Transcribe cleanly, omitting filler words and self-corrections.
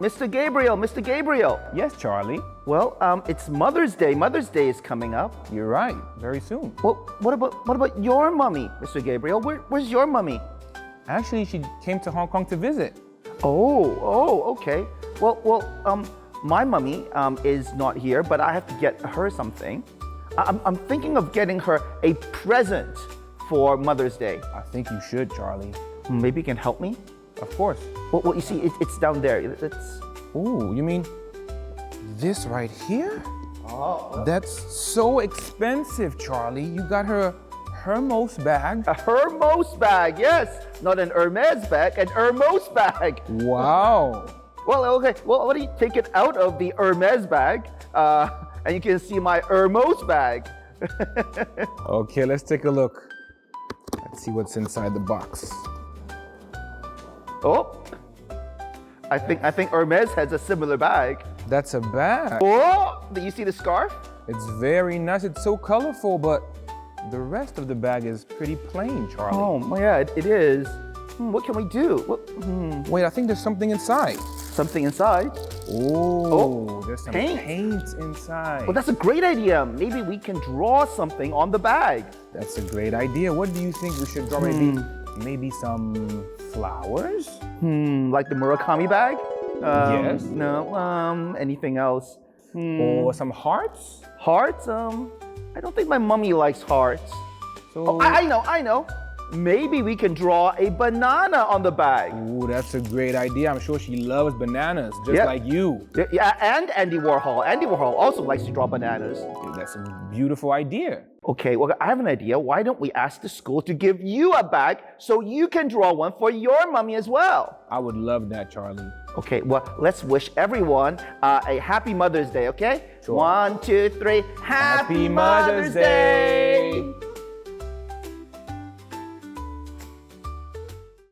Mr. Gabriel, Mr. Gabriel. Yes, Charlie. Well, it's Mother's Day. Mother's Day is coming up. You're right. Very soon. Well, what about your mummy, Mr. Gabriel? Where's your mummy? Actually, she came to Hong Kong to visit. Oh, okay. Well, my mummy is not here, but I have to get her something. I'm thinking of getting her a present for Mother's Day. I think you should, Charlie. Maybe you can help me? Of course. Well, you see, it's down there. Oh, you mean this right here? Oh. That's so expensive, Charlie. You got her Hermos bag. A Hermos bag, yes. Not an Hermes bag, an Hermos bag. Wow. Well, okay. Well, why don't you take it out of the Hermes bag, and you can see my Hermos bag. Okay, let's take a look. Let's see what's inside the box. Oh, I think Hermes has a similar bag. That's a bag. Oh, do you see the scarf? It's very nice. It's so colorful, but the rest of the bag is pretty plain, Charlie. Oh, yeah, it is. What can we do? Wait, I think there's something inside. Something inside? Oh, there's some paint. paint inside. Well, that's a great idea. Maybe we can draw something on the bag. That's a great idea. What do you think we should draw? Maybe some flowers? Like the Murakami bag? Yes. No, anything else? Or some hearts? Hearts? I don't think my mummy likes hearts. So, Oh, I know. Maybe we can draw a banana on the bag. Ooh, that's a great idea. I'm sure she loves bananas, just like you. Yeah, and Andy Warhol. Andy Warhol also likes to draw bananas. Dude, that's a beautiful idea. Okay, well, I have an idea. Why don't we ask the school to give you a bag so you can draw one for your mummy as well? I would love that, Charlie. Okay, well, let's wish everyone a happy Mother's Day, okay? Sure. 1, 2, 3. Happy Mother's Day!